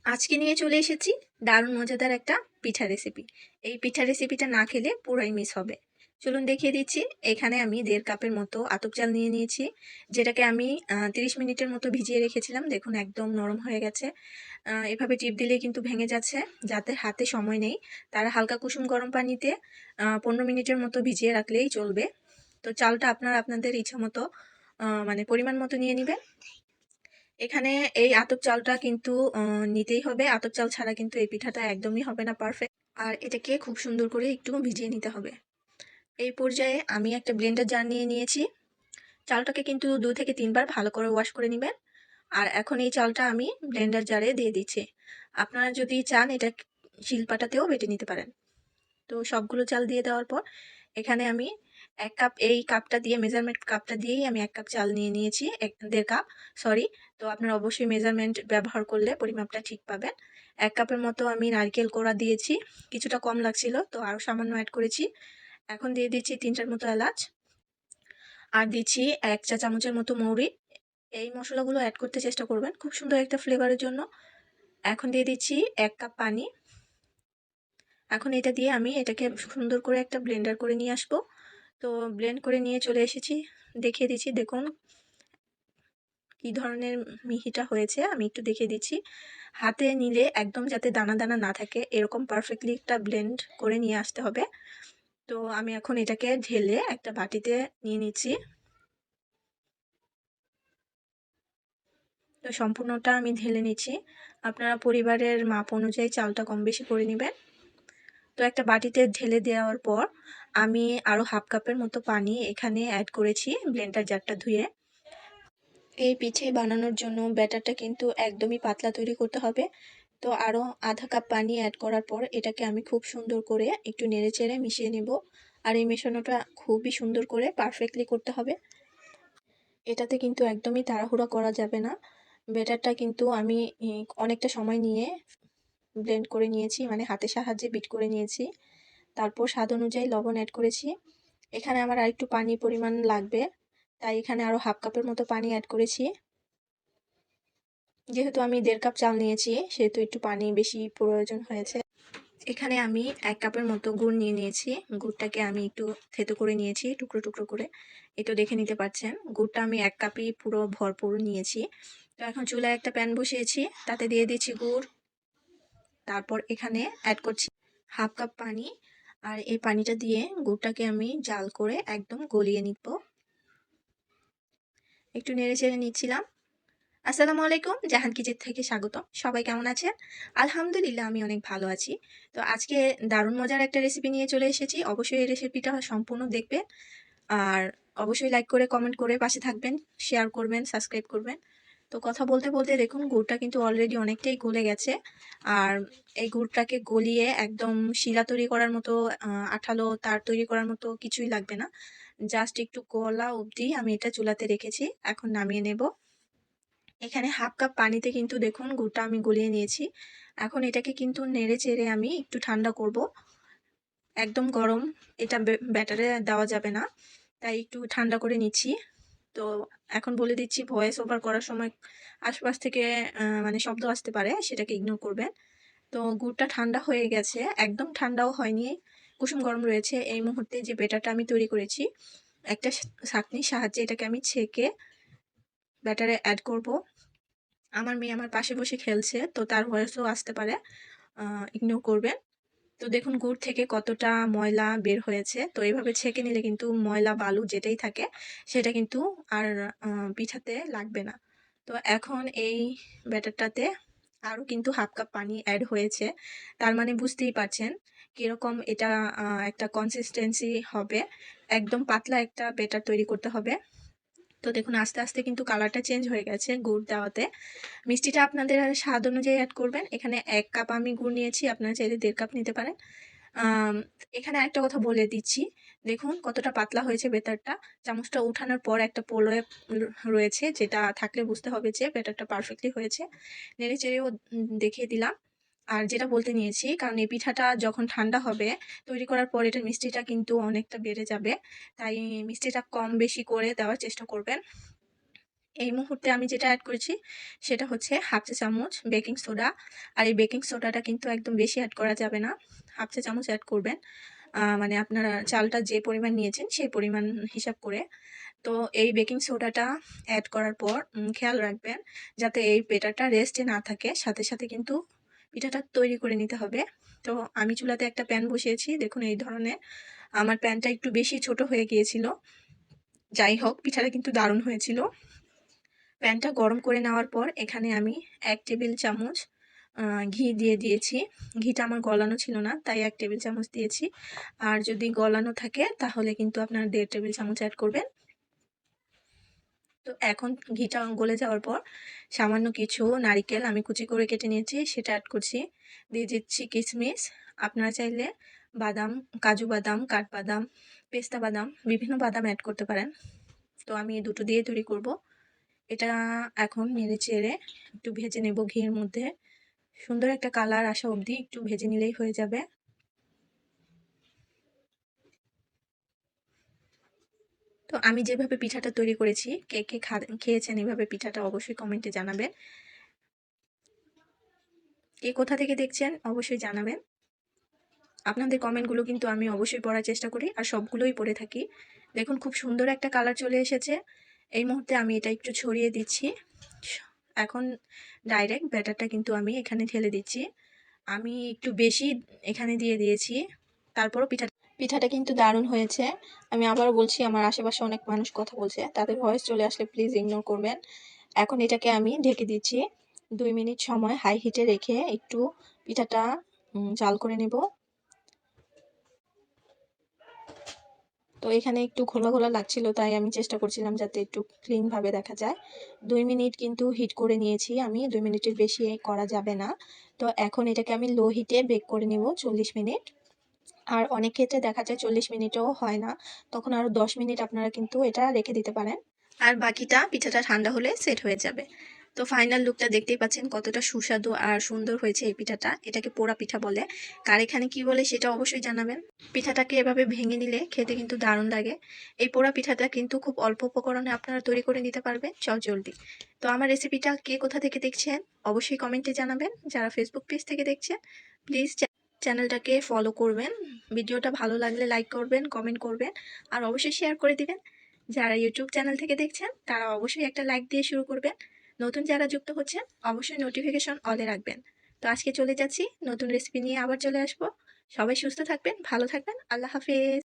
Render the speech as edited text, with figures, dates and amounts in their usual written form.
আজকে নিয়ে চলে এসেছি দারুণ মজাদার একটা পিঠা রেসিপি। এই পিঠা রেসিপিটা না খেলে পুরাই মিস হবে। চলুন দেখিয়ে দিচ্ছি। এখানে আমি 1.5 কাপের মতো আতপ চাল নিয়ে নিয়েছি, যেটাকে আমি 30 মিনিটের মতো ভিজিয়ে রেখেছিলাম। দেখুন একদম নরম হয়ে গেছে। এভাবে টিপ দিলে কিন্তু ভেঙে যাচ্ছে। যাদের হাতে সময় নেই তারা হালকা কুসুম গরম পানিতে 15 মিনিটের মতো ভিজিয়ে রাখলেই চলবে। তো চালটা আপনারা আপনাদের ইচ্ছা মতো মানে পরিমাণ মতো নিয়ে নেবেন। এখানে এই আতপ চালটা কিন্তু নিতেই হবে। আতপ চাল ছাড়া কিন্তু এই পিঠাটা একদমই হবে না পারফেক্ট। আর এটাকে খুব সুন্দর করে একটু ভিজিয়ে নিতে হবে। এই পর্যায়ে আমি একটা ব্লেন্ডার জার নিয়ে নিয়েছি। চালটাকে কিন্তু 2 থেকে 3 বার ভালো করে ওয়াশ করে নেবেন। আর এখন এই চালটা আমি ব্লেন্ডার জারে দিয়ে দিচ্ছি। আপনারা যদি চান এটা শিলপাটাতেও বেটে নিতে পারেন। তো সবগুলো চাল দিয়ে দেওয়ার পর এখানে আমি 1 কাপ, এই কাপটা দিয়ে মেজারমেন্ট কাপটা দিয়েই আমি 1 কাপ চাল নিয়ে নিয়েছি, 1.5 কাপ সরি। তো আপনারা অবশ্যই মেজারমেন্ট ব্যবহার করলে পরিমাপটা ঠিক পাবেন। 1 কাপের মতো আমি নারকেল কোড়া দিয়েছি, কিছুটা কম লাগছিল তো আরও সামান্য অ্যাড করেছি। এখন দিয়ে দিচ্ছি 3টার মতো এলাচ, আর দিচ্ছি 1 চা চামচের মতো মৌরি। এই মশলাগুলো অ্যাড করতে চেষ্টা করবেন খুব সুন্দর একটা ফ্লেভারের জন্য। এখন দিয়ে দিচ্ছি 1 কাপ পানি। এখন এটা দিয়ে আমি এটাকে সুন্দর করে একটা ব্লেন্ডার করে নিয়ে আসবো। তো ব্লেন্ড করে নিয়ে চলে এসেছি, দেখিয়ে দিচ্ছি। দেখুন কি ধরনের মিহিটা হয়েছে, আমি একটু দেখিয়ে দিচ্ছি। হাতে নিলে একদম যাতে দানা দানা না থাকে এরকম পারফেক্টলি একটা ব্লেন্ড করে নিয়ে আসতে হবে। তো আমি এখন এটাকে ঢেলে একটা বাটিতে নিয়ে নিচ্ছি। তো সম্পূর্ণটা আমি ঢেলে নিচ্ছি। আপনারা পরিবারের মাপ অনুযায়ী চালটা কম বেশি করে নেবেন। তো একটা বাটিতে ঢেলে দেওয়ার পর আমি আরও 1/2 কাপের মতো পানি এখানে অ্যাড করেছি ব্লেন্ডার জারটা ধুয়ে। এই পিঠে বানানোর জন্য ব্যাটারটা কিন্তু একদমই পাতলা তৈরি করতে হবে। তো আরও 1/2 কাপ পানি অ্যাড করার পর এটাকে আমি খুব সুন্দর করে একটু নেড়েচেড়ে মিশিয়ে নেব। আর এই মেশানোটা খুবই সুন্দর করে পারফেক্টলি করতে হবে। এটাতে কিন্তু একদমই তাড়াহুড়া করা যাবে না। ব্যাটারটা কিন্তু আমি অনেকটা সময় নিয়ে ব্লেন্ড করে নিয়েছি, মানে হাতের সাহায্যে বিট করে নিয়েছি। তারপর স্বাদ অনুযায়ী লবণ অ্যাড করেছি। এখানে আমার আরেকটু পানি পরিমাণ লাগবে, তাই এখানে আরও 1/2 কাপের মতো পানি অ্যাড করেছি। যেহেতু আমি 1.5 কাপ চাল নিয়েছি সেহেতু একটু পানি বেশি প্রয়োজন হয়েছে। এখানে আমি 1 কাপের মতো গুড় নিয়ে নিয়েছি। গুড়টাকে আমি একটু থেতো করে নিয়েছি টুকরো টুকরো করে। এই তো দেখে নিতে পারছেন গুড়টা আমি 1 কাপই পুরো ভরপুর নিয়েছি। তো এখন চুলায় একটা প্যান বসিয়েছি, তাতে দিয়ে দিচ্ছি গুড়। তারপর এখানে অ্যাড করছি 1/2 কাপ পানি। আর এই পানিটা দিয়ে গুড়টাকে আমি জাল করে একদম গলিয়ে নিব। একটু নেড়ে চেড়ে নিচ্ছিলাম। আসসালামু আলাইকুম, জাহান কিচেন থেকে স্বাগতম। সবাই কেমন আছেন? আলহামদুলিল্লাহ আমি অনেক ভালো আছি। তো আজকে দারুণ মজার একটা রেসিপি নিয়ে চলে এসেছি। অবশ্যই এই রেসিপিটা সম্পূর্ণ দেখবেন। আর অবশ্যই লাইক করে কমেন্ট করে পাশে থাকবেন, শেয়ার করবেন, সাবস্ক্রাইব করবেন। তো কথা বলতে বলতে দেখুন গুড়টা কিন্তু অলরেডি অনেকটাই গলে গেছে। আর এই গুড়টাকে গলিয়ে একদম শিরা তৈরি করার মতো আঠালো তার তৈরি করার মতো কিছুই লাগবে না। জাস্ট একটু গলা অবধি আমি এটা চুলাতে রেখেছি। এখন নামিয়ে নেব। এখানে 1/2 কাপ পানিতে কিন্তু দেখুন গুড়টা আমি গলিয়ে নিয়েছি। এখন এটাকে কিন্তু নেড়ে চেড়ে আমি একটু ঠান্ডা করব। একদম গরম এটা ব্যাটারে দেওয়া যাবে না, তাই একটু ঠান্ডা করে নিচ্ছি। তো এখন বলে দিচ্ছি ভয়েস ওভার করার সময় আশপাশ থেকে মানে শব্দ আসতে পারে, সেটাকে ইগনোর করবেন। তো গুড়টা ঠান্ডা হয়ে গেছে, একদম ঠান্ডাও হয়নি, কুসুম গরম রয়েছে। এই মুহূর্তে যে ব্যাটারটা আমি তৈরি করেছি একটা ছাঁকনির সাহায্যে এটাকে আমি ছেঁকে ব্যাটারে অ্যাড করব। আমার মেয়ে আমার পাশে বসে খেলছে তো তার ভয়েসও আসতে পারে, ইগনোর করবেন। তো দেখুন গুড় থেকে কতটা ময়লা বের হয়েছে। তো এইভাবে ছেঁকে নিলে কিন্তু ময়লা বালু যেটাই থাকে সেটা কিন্তু আর পিঠাতে লাগবে না। তো এখন এই ব্যাটারটাতে আরও কিন্তু 1/2 কাপ পানি অ্যাড হয়েছে। তার মানে বুঝতেই পারছেন কীরকম এটা একটা কনসিস্টেন্সি হবে। একদম পাতলা একটা ব্যাটার তৈরি করতে হবে। তো দেখুন আস্তে আস্তে কিন্তু কালারটা চেঞ্জ হয়ে গেছে গুড় দেওয়াতে। মিষ্টিটা আপনাদের স্বাদ অনুযায়ী অ্যাড করবেন। এখানে 1 কাপ আমি গুড় নিয়েছি, আপনারা চাইলে 1.5 কাপ নিতে পারেন। এখানে একটা কথা বলে দিচ্ছি, দেখুন কতটা পাতলা হয়েছে ব্যাটারটা। চামচটা উঠানোর পর একটা প্রলেপ রয়েছে, যেটা থাকলে বুঝতে হবে যে ব্যাটারটা পারফেক্টলি হয়েছে। নেড়ে চেড়েও দেখিয়ে দিলাম। আর যেটা বলতে নিয়েছি, কারণ এই পিঠাটা যখন ঠান্ডা হবে তৈরি করার পর এটার মিষ্টিটা কিন্তু অনেকটা বেড়ে যাবে, তাই মিষ্টিটা কম বেশি করে দেওয়ার চেষ্টা করবেন। এই মুহূর্তে আমি যেটা অ্যাড করেছি সেটা হচ্ছে হাফ চা চামচ বেকিং সোডা। আর এই বেকিং সোডাটা কিন্তু একদম বেশি অ্যাড করা যাবে না, হাফ চা চামচ অ্যাড করবেন। মানে আপনারা চালটা যে পরিমাণ নিয়েছেন সেই পরিমাণ হিসাব করে। তো এই বেকিং সোডাটা অ্যাড করার পর খেয়াল রাখবেন যাতে এই ব্যাটারটা রেস্টে না থাকে, সাথে সাথে কিন্তু পিঠাটা তৈরি করে নিতে হবে। তো আমি চুলাতে একটা প্যান বসিয়েছি, দেখুন এই ধরনের। আমার প্যানটা একটু বেশি ছোট হয়ে গিয়েছিল, যাই হোক পিঠাটা কিন্তু দারুণ হয়েছিল। প্যানটা গরম করে নেওয়ার পর এখানে আমি 1 টেবিল চামচ ঘি দিয়ে দিয়েছি। ঘিটা আমার গলানো ছিল না, তাই 1 টেবিল চামচ দিয়েছি। আর যদি গলানো থাকে তাহলে কিন্তু আপনারা 1.5 টেবিল চামচ অ্যাড করবেন। তো এখন ঘিটা গলে যাওয়ার পর সামান্য কিছু নারিকেল আমি কুচি করে কেটে নিয়েছি, সেটা অ্যাড করছি। দিয়ে দিচ্ছি কিশমিশ। আপনারা চাইলে বাদাম, কাজু বাদাম, কাঠবাদাম, পেস্তা বাদাম, বিভিন্ন বাদাম অ্যাড করতে পারেন। তো আমি এই দুটো দিয়ে তৈরি করব। এটা এখন নেড়ে চেড়ে একটু ভেজে নেব ঘিয়ের মধ্যে। সুন্দর একটা কালার আসা অবধি একটু ভেজে নিলেই হয়ে যাবে। তো আমি যেভাবে পিঠাটা তৈরি করেছি, কে কে খেয়েছেন এভাবে পিঠাটা অবশ্যই কমেন্টে জানাবেন। কে কোথা থেকে দেখছেন অবশ্যই জানাবেন। আপনাদের কমেন্টগুলো কিন্তু আমি অবশ্যই পড়ার চেষ্টা করি, আর সবগুলোই পড়ে থাকি। দেখুন খুব সুন্দর একটা কালার চলে এসেছে। এই মুহূর্তে আমি এটা একটু ছড়িয়ে দিচ্ছি। এখন ডাইরেক্ট ব্যাটারটা কিন্তু আমি এখানে ঢেলে দিচ্ছি। আমি একটু বেশি এখানে দিয়ে দিয়েছি, তারপরও পিঠাটা কিন্তু দারুণ হয়েছে। আমি আবারও বলছি, আমার আশেপাশে অনেক মানুষ কথা বলছে, তাদের ভয়েস চলে আসলে প্লিজ ইগনোর করবেন। এখন এটাকে আমি ঢেকে দিচ্ছি। 2 মিনিট সময় হাই হিটে রেখে একটু পিঠাটা জাল করে নেব। তো এখানে একটু ঘোলা ঘোলা লাগছিল, তাই আমি চেষ্টা করছিলাম যাতে একটু ক্লিন ভাবে দেখা যায়। 2 মিনিট কিন্তু হিট করে নিয়েছি আমি, 2 মিনিটের বেশি করা যাবে না। তো এখন এটাকে আমি লো হিটে বেক করে নেব 40 মিনিট। আর অনেক ক্ষেত্রে দেখা যায় 40 মিনিটও হয় না, তখন আরও 10 মিনিট আপনারা কিন্তু এটা রেখে দিতে পারেন। আর বাকিটা পিঠাটা ঠান্ডা হলে সেট হয়ে যাবে। তো ফাইনাল লুকটা দেখতেই পাচ্ছেন কতটা সুস্বাদু আর সুন্দর হয়েছে এই পিঠাটা। এটাকে পোড়া পিঠা বলে, কার এখানে কি বলে সেটা অবশ্যই জানাবেন। পিঠাটাকে এভাবে ভেঙে নিলে খেতে কিন্তু দারুণ লাগে। এই পোড়া পিঠাটা কিন্তু খুব অল্প উপকরণে আপনারা তৈরি করে নিতে পারবেন চটজলদি। তো আমার রেসিপিটা কে কোথা থেকে দেখছেন অবশ্যই কমেন্টে জানাবেন। যারা ফেসবুক পেজ থেকে দেখছেন প্লিজ চ্যানেলটাকে ফলো করবেন। ভিডিওটা ভালো লাগলে লাইক করবেন, কমেন্ট করবেন, আর অবশ্যই শেয়ার করে দিবেন। যারা ইউটিউব চ্যানেল থেকে দেখছেন তারা অবশ্যই একটা লাইক দিয়ে শুরু করবেন। নতুন যারা যুক্ত হচ্ছেন অবশ্যই নোটিফিকেশন অলে রাখবেন। তো আজকে চলে যাচ্ছি, নতুন রেসিপি নিয়ে আবার চলে আসবো। সবাই সুস্থ থাকবেন, ভালো থাকবেন, আল্লাহ হাফেজ।